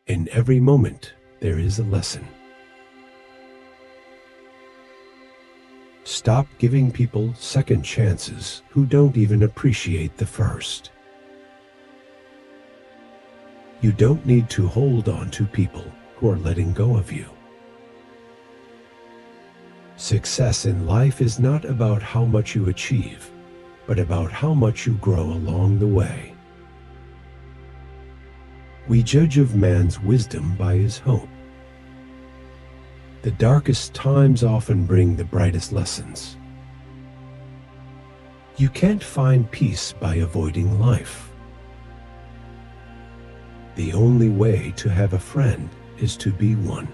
In every moment, there is a lesson. Stop giving people second chances who don't even appreciate the first. You don't need to hold on to people who are letting go of you. Success in life is not about how much you achieve, but about how much you grow along the way. We judge of man's wisdom by his hope. The darkest times often bring the brightest lessons. You can't find peace by avoiding life. The only way to have a friend is to be one.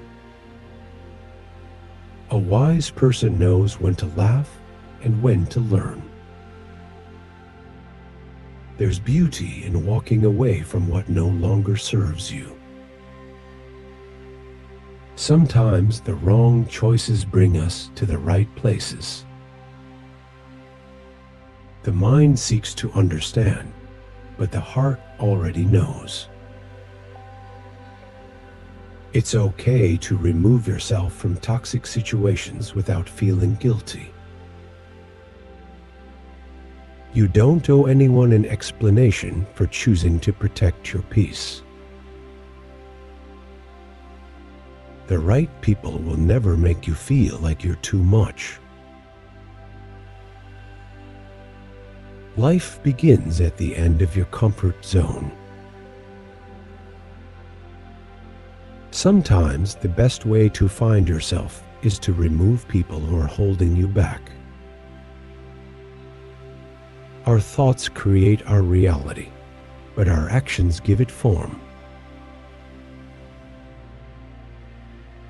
A wise person knows when to laugh and when to learn. There's beauty in walking away from what no longer serves you. Sometimes the wrong choices bring us to the right places. The mind seeks to understand, but the heart already knows. It's okay to remove yourself from toxic situations without feeling guilty. You don't owe anyone an explanation for choosing to protect your peace. The right people will never make you feel like you're too much. Life begins at the end of your comfort zone. Sometimes the best way to find yourself is to remove people who are holding you back. Our thoughts create our reality, but our actions give it form.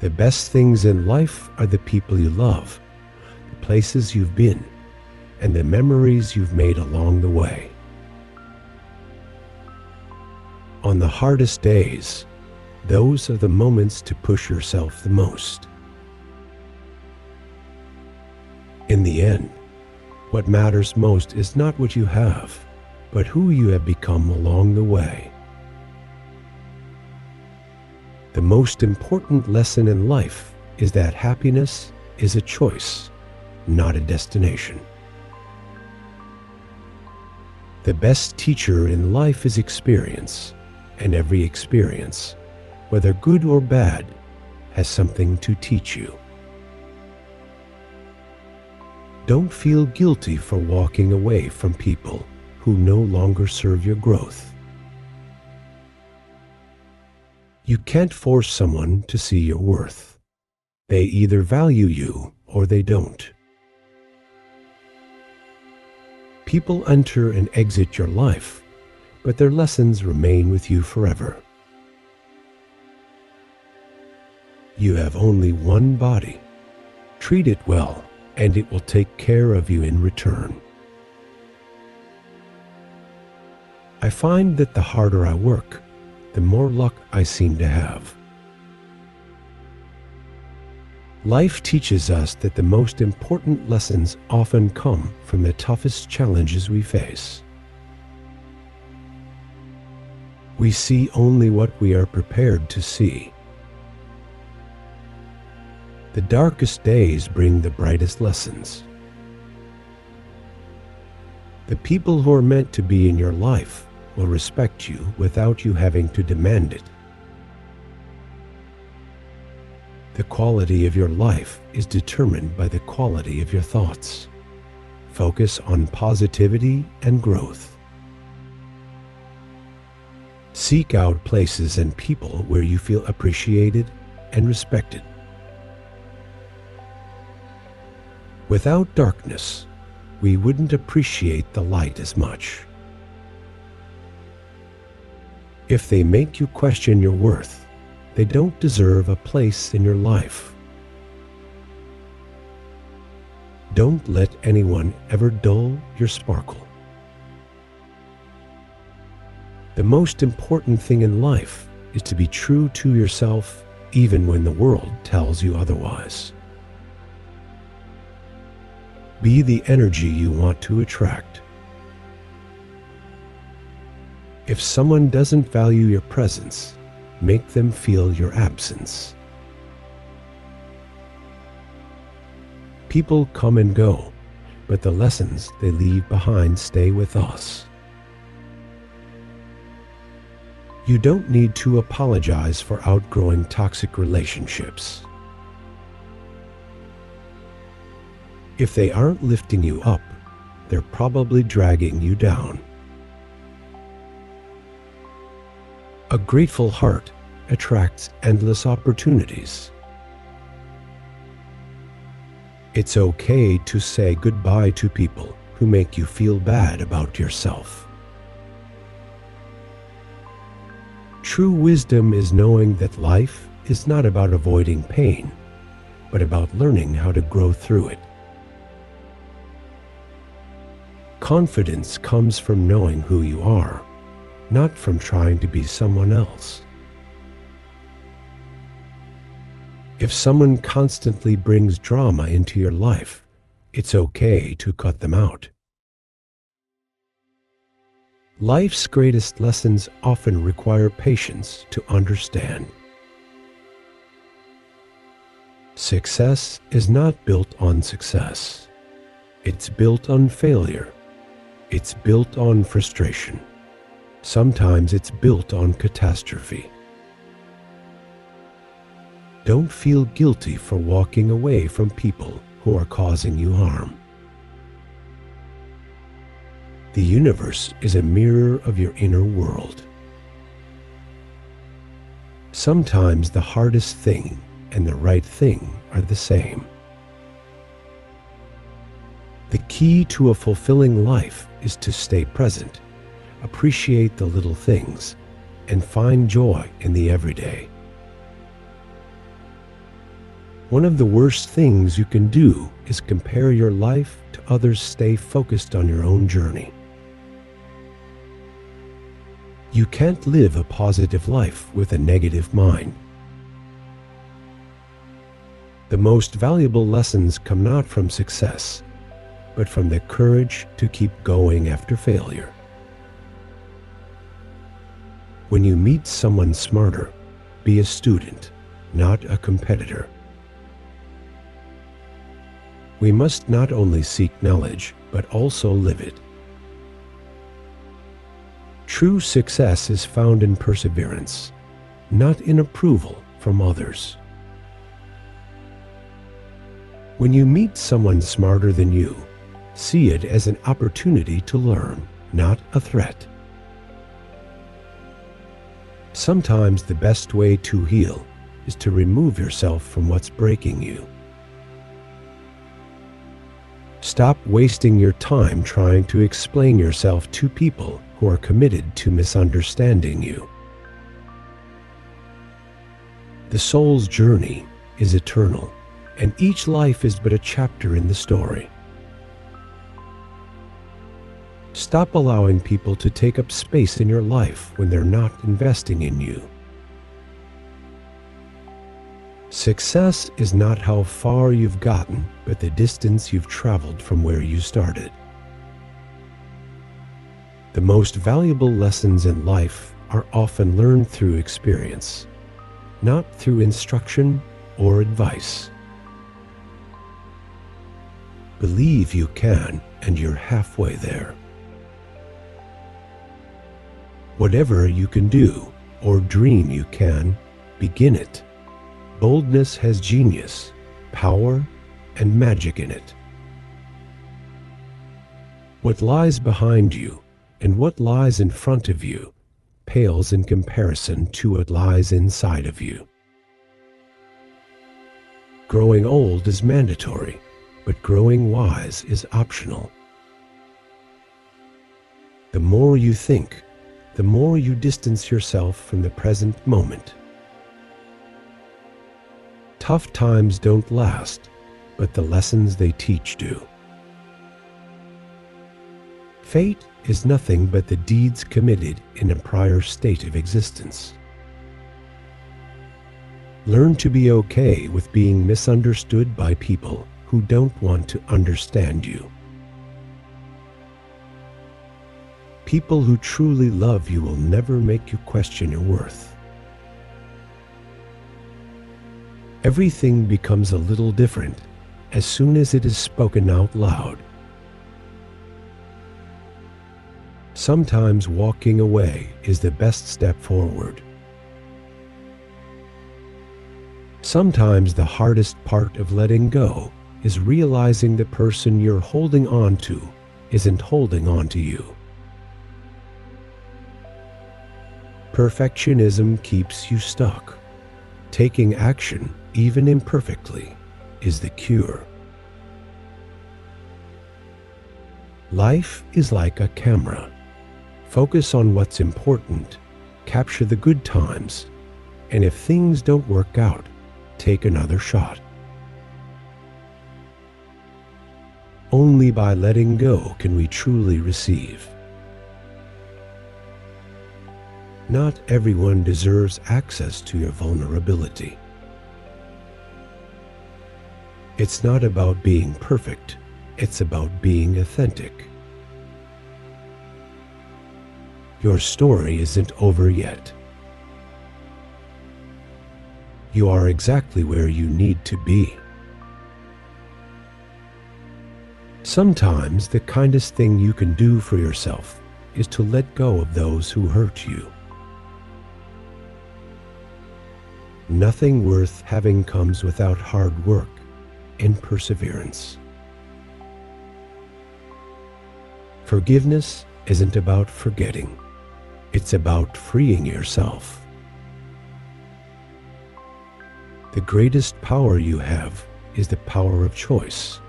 The best things in life are the people you love, the places you've been, and the memories you've made along the way. On the hardest days, those are the moments to push yourself the most. In the end, what matters most is not what you have, but who you have become along the way. The most important lesson in life is that happiness is a choice, not a destination. The best teacher in life is experience, and every experience, whether good or bad, has something to teach you. Don't feel guilty for walking away from people who no longer serve your growth. You can't force someone to see your worth. They either value you or they don't. People enter and exit your life, but their lessons remain with you forever. You have only one body. Treat it well, and it will take care of you in return. I find that the harder I work, the more luck I seem to have. Life teaches us that the most important lessons often come from the toughest challenges we face. We see only what we are prepared to see. The darkest days bring the brightest lessons. The people who are meant to be in your life will respect you without you having to demand it. The quality of your life is determined by the quality of your thoughts. Focus on positivity and growth. Seek out places and people where you feel appreciated and respected. Without darkness, we wouldn't appreciate the light as much. If they make you question your worth, they don't deserve a place in your life. Don't let anyone ever dull your sparkle. The most important thing in life is to be true to yourself even when the world tells you otherwise. Be the energy you want to attract. If someone doesn't value your presence, make them feel your absence. People come and go, but the lessons they leave behind stay with us. You don't need to apologize for outgrowing toxic relationships. If they aren't lifting you up, they're probably dragging you down. A grateful heart attracts endless opportunities. It's okay to say goodbye to people who make you feel bad about yourself. True wisdom is knowing that life is not about avoiding pain, but about learning how to grow through it. Confidence comes from knowing who you are, not from trying to be someone else. If someone constantly brings drama into your life, it's okay to cut them out. Life's greatest lessons often require patience to understand. Success is not built on success. It's built on failure. It's built on frustration. Sometimes it's built on catastrophe. Don't feel guilty for walking away from people who are causing you harm. The universe is a mirror of your inner world. Sometimes the hardest thing and the right thing are the same. The key to a fulfilling life is to stay present, appreciate the little things, and find joy in the everyday. One of the worst things you can do is compare your life to others. Stay focused on your own journey. You can't live a positive life with a negative mind. The most valuable lessons come not from success, but from the courage to keep going after failure. When you meet someone smarter, be a student, not a competitor. We must not only seek knowledge, but also live it. True success is found in perseverance, not in approval from others. When you meet someone smarter than you, see it as an opportunity to learn, not a threat. Sometimes the best way to heal is to remove yourself from what's breaking you. Stop wasting your time trying to explain yourself to people who are committed to misunderstanding you. The soul's journey is eternal, and each life is but a chapter in the story. Stop allowing people to take up space in your life when they're not investing in you. Success is not how far you've gotten, but the distance you've traveled from where you started. The most valuable lessons in life are often learned through experience, not through instruction or advice. Believe you can, and you're halfway there. Whatever you can do, or dream you can, begin it. Boldness has genius, power, and magic in it. What lies behind you and what lies in front of you pales in comparison to what lies inside of you. Growing old is mandatory, but growing wise is optional. The more you think, the more you distance yourself from the present moment. Tough times don't last, but the lessons they teach do. Fate is nothing but the deeds committed in a prior state of existence. Learn to be okay with being misunderstood by people who don't want to understand you. People who truly love you will never make you question your worth. Everything becomes a little different as soon as it is spoken out loud. Sometimes walking away is the best step forward. Sometimes the hardest part of letting go is realizing the person you're holding on to isn't holding on to you. Perfectionism keeps you stuck. Taking action, even imperfectly, is the cure. Life is like a camera. Focus on what's important, capture the good times, and if things don't work out, take another shot. Only by letting go can we truly receive. Not everyone deserves access to your vulnerability. It's not about being perfect, it's about being authentic. Your story isn't over yet. You are exactly where you need to be. Sometimes the kindest thing you can do for yourself is to let go of those who hurt you. Nothing worth having comes without hard work and perseverance. Forgiveness isn't about forgetting. It's about freeing yourself. The greatest power you have is the power of choice.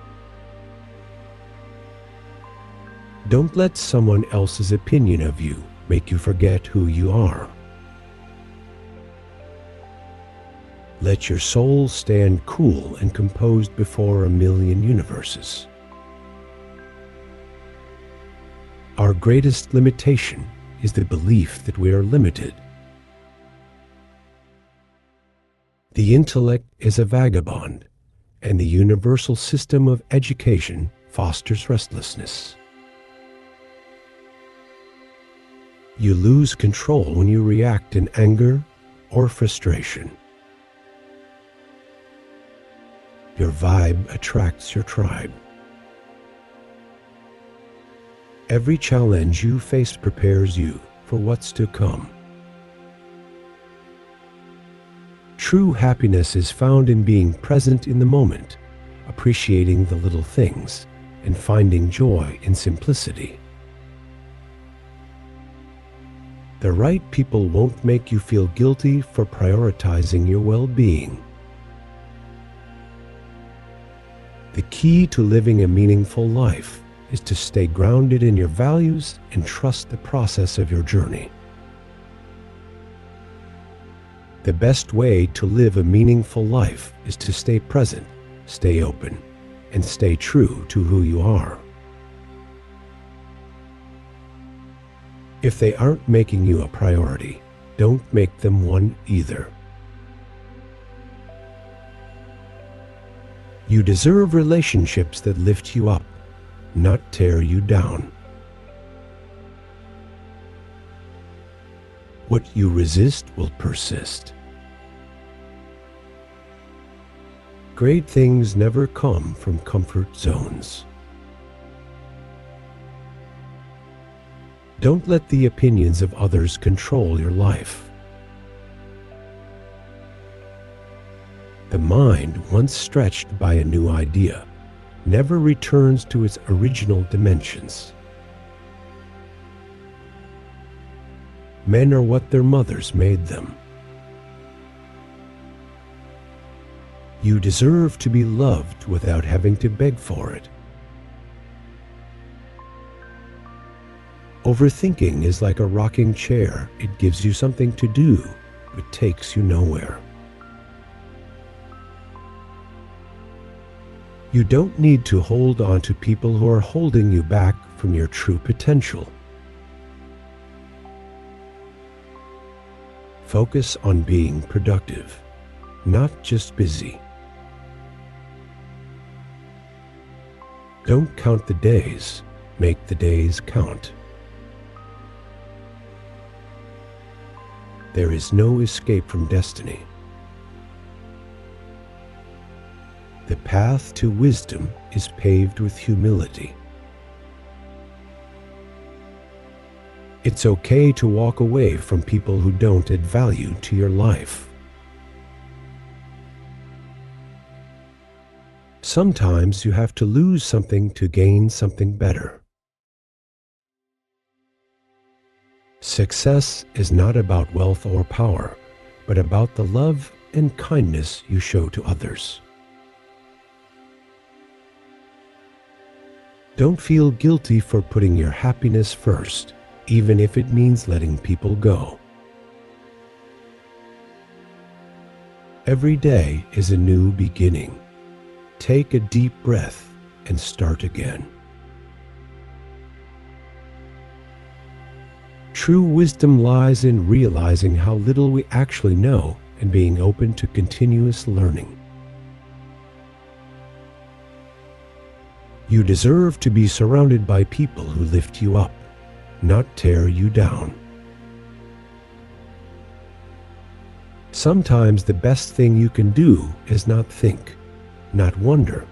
Don't let someone else's opinion of you make you forget who you are. Let your soul stand cool and composed before a million universes. Our greatest limitation is the belief that we are limited. The intellect is a vagabond, and the universal system of education fosters restlessness. You lose control when you react in anger or frustration. Your vibe attracts your tribe. Every challenge you face prepares you for what's to come. True happiness is found in being present in the moment, appreciating the little things, and finding joy in simplicity. The right people won't make you feel guilty for prioritizing your well-being. The key to living a meaningful life is to stay grounded in your values and trust the process of your journey. The best way to live a meaningful life is to stay present, stay open, and stay true to who you are. If they aren't making you a priority, don't make them one either. You deserve relationships that lift you up, not tear you down. What you resist will persist. Great things never come from comfort zones. Don't let the opinions of others control your life. The mind, once stretched by a new idea, never returns to its original dimensions. Men are what their mothers made them. You deserve to be loved without having to beg for it. Overthinking is like a rocking chair. It gives you something to do, but takes you nowhere. You don't need to hold on to people who are holding you back from your true potential. Focus on being productive, not just busy. Don't count the days, make the days count. There is no escape from destiny. The path to wisdom is paved with humility. It's okay to walk away from people who don't add value to your life. Sometimes you have to lose something to gain something better. Success is not about wealth or power, but about the love and kindness you show to others. Don't feel guilty for putting your happiness first, even if it means letting people go. Every day is a new beginning. Take a deep breath and start again. True wisdom lies in realizing how little we actually know and being open to continuous learning. You deserve to be surrounded by people who lift you up, not tear you down. Sometimes the best thing you can do is not think, not wonder,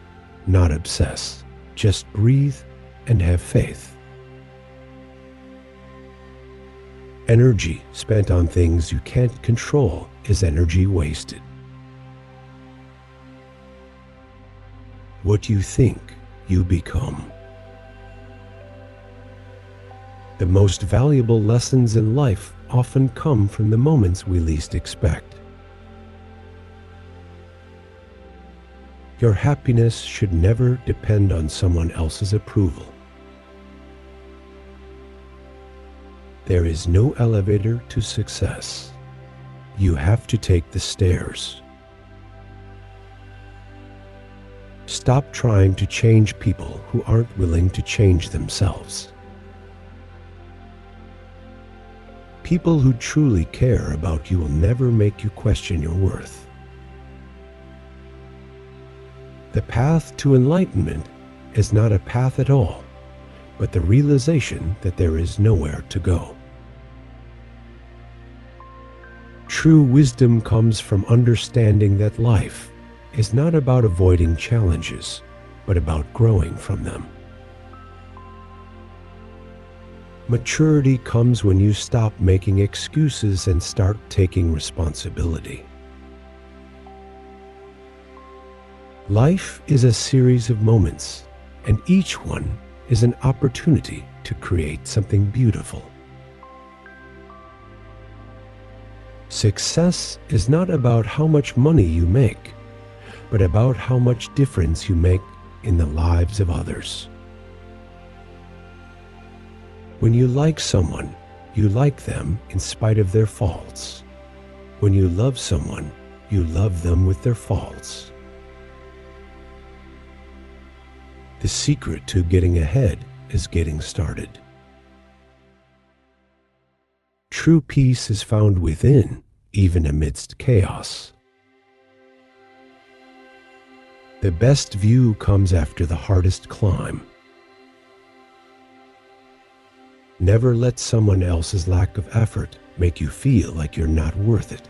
not obsess. Just breathe and have faith. Energy spent on things you can't control is energy wasted. What you think, you become. The most valuable lessons in life often come from the moments we least expect. Your happiness should never depend on someone else's approval. There is no elevator to success. You have to take the stairs. Stop trying to change people who aren't willing to change themselves. People who truly care about you will never make you question your worth. The path to enlightenment is not a path at all, but the realization that there is nowhere to go. True wisdom comes from understanding that life is not about avoiding challenges, but about growing from them. Maturity comes when you stop making excuses and start taking responsibility. Life is a series of moments, and each one is an opportunity to create something beautiful. Success is not about how much money you make, but about how much difference you make in the lives of others. When you like someone, you like them in spite of their faults. When you love someone, you love them with their faults. The secret to getting ahead is getting started. True peace is found within, even amidst chaos. The best view comes after the hardest climb. Never let someone else's lack of effort make you feel like you're not worth it.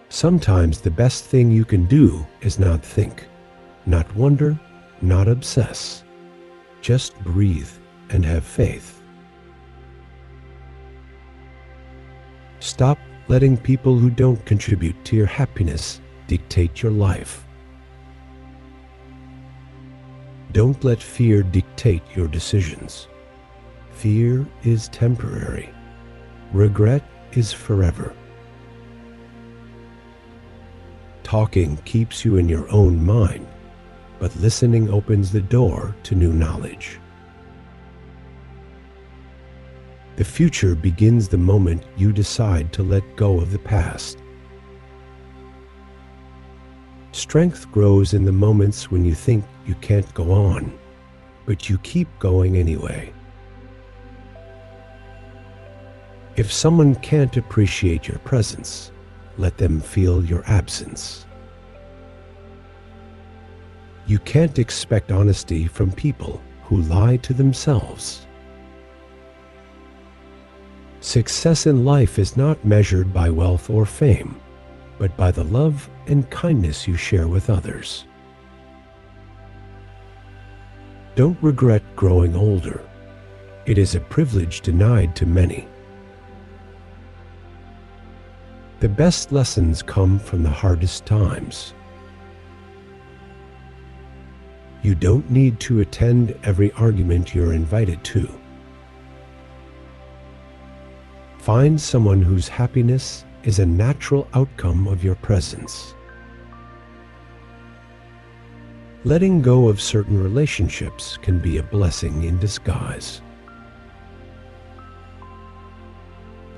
Sometimes the best thing you can do is not think, not wonder, not obsess. Just breathe and have faith. Stop letting people who don't contribute to your happiness dictate your life. Don't let fear dictate your decisions. Fear is temporary. Regret is forever. Talking keeps you in your own mind, but listening opens the door to new knowledge. The future begins the moment you decide to let go of the past. Strength grows in the moments when you think you can't go on, but you keep going anyway. If someone can't appreciate your presence, let them feel your absence. You can't expect honesty from people who lie to themselves. Success in life is not measured by wealth or fame, but by the love and kindness you share with others. Don't regret growing older. It is a privilege denied to many. The best lessons come from the hardest times. You don't need to attend every argument you're invited to. Find someone whose happiness is a natural outcome of your presence. Letting go of certain relationships can be a blessing in disguise.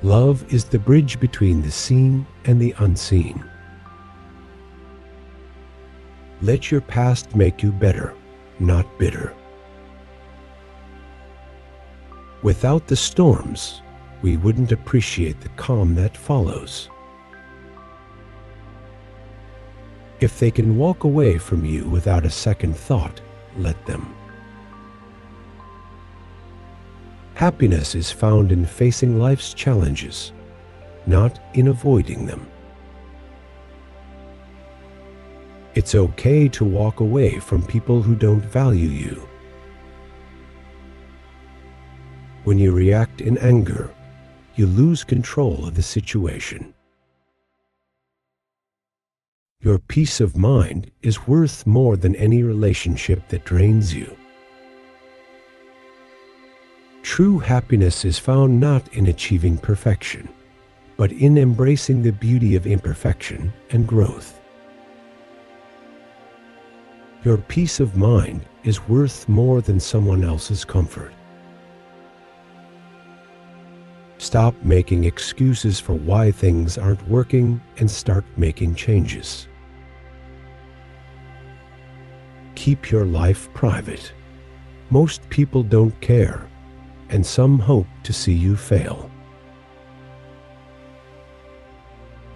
Love is the bridge between the seen and the unseen. Let your past make you better, not bitter. Without the storms, we wouldn't appreciate the calm that follows. If they can walk away from you without a second thought, let them. Happiness is found in facing life's challenges, not in avoiding them. It's okay to walk away from people who don't value you. When you react in anger, you lose control of the situation. Your peace of mind is worth more than any relationship that drains you. True happiness is found not in achieving perfection, but in embracing the beauty of imperfection and growth. Your peace of mind is worth more than someone else's comfort. Stop making excuses for why things aren't working and start making changes. Keep your life private. Most people don't care, and some hope to see you fail.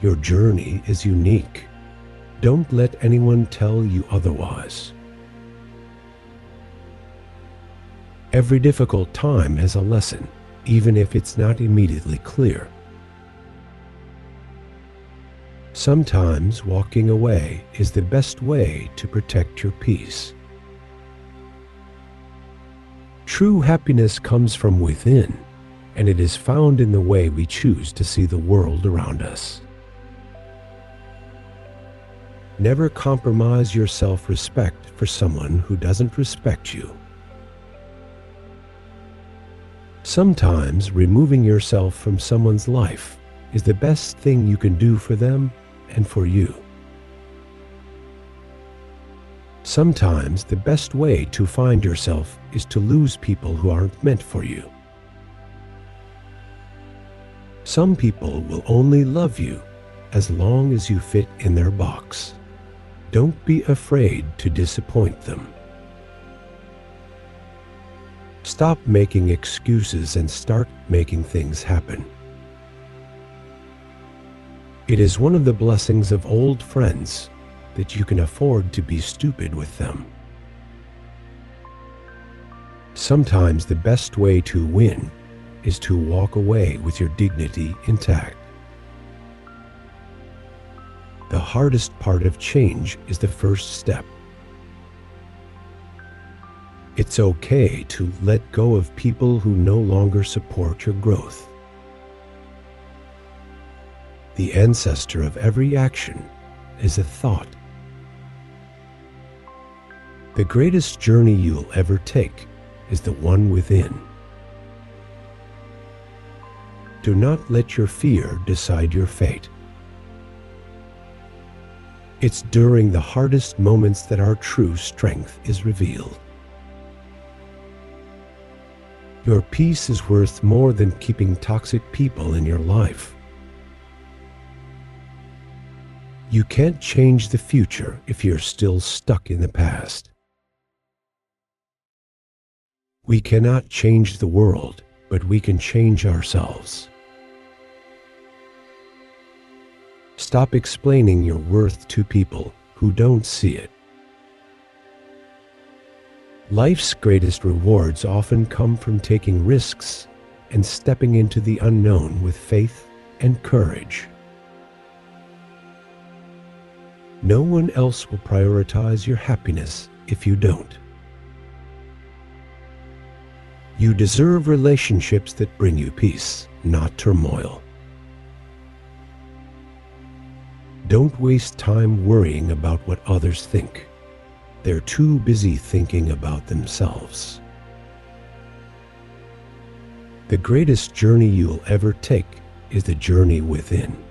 Your journey is unique. Don't let anyone tell you otherwise. Every difficult time has a lesson, even if it's not immediately clear. Sometimes walking away is the best way to protect your peace. True happiness comes from within, and it is found in the way we choose to see the world around us. Never compromise your self-respect for someone who doesn't respect you. Sometimes removing yourself from someone's life is the best thing you can do for them and for you. Sometimes the best way to find yourself is to lose people who aren't meant for you. Some people will only love you as long as you fit in their box. Don't be afraid to disappoint them. Stop making excuses and start making things happen. It is one of the blessings of old friends that you can afford to be stupid with them. Sometimes the best way to win is to walk away with your dignity intact. The hardest part of change is the first step. It's okay to let go of people who no longer support your growth. The ancestor of every action is a thought. The greatest journey you'll ever take is the one within. Do not let your fear decide your fate. It's during the hardest moments that our true strength is revealed. Your peace is worth more than keeping toxic people in your life. You can't change the future if you're still stuck in the past. We cannot change the world, but we can change ourselves. Stop explaining your worth to people who don't see it. Life's greatest rewards often come from taking risks and stepping into the unknown with faith and courage. No one else will prioritize your happiness if you don't. You deserve relationships that bring you peace, not turmoil. Don't waste time worrying about what others think. They're too busy thinking about themselves. The greatest journey you'll ever take is the journey within.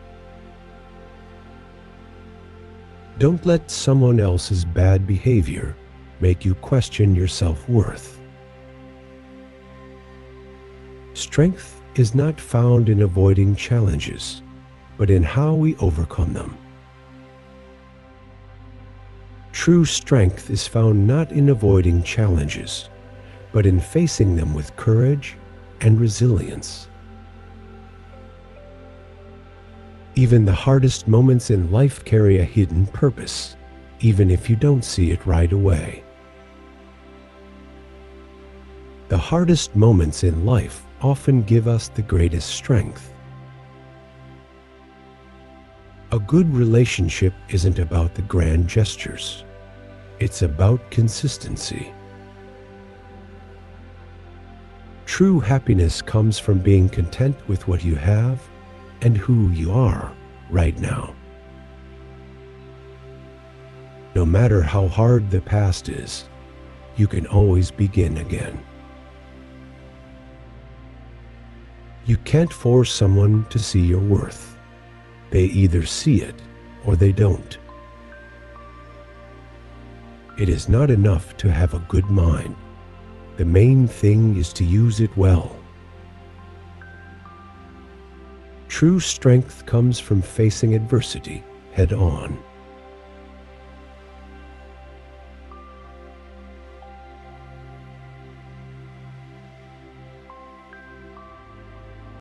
Don't let someone else's bad behavior make you question your self-worth. Strength is not found in avoiding challenges, but in how we overcome them. True strength is found not in avoiding challenges, but in facing them with courage and resilience. Even the hardest moments in life carry a hidden purpose, even if you don't see it right away. The hardest moments in life often give us the greatest strength. A good relationship isn't about the grand gestures. It's about consistency. True happiness comes from being content with what you have and who you are right now. No matter how hard the past is, you can always begin again. You can't force someone to see your worth. They either see it or they don't. It is not enough to have a good mind. The main thing is to use it well. True strength comes from facing adversity head on.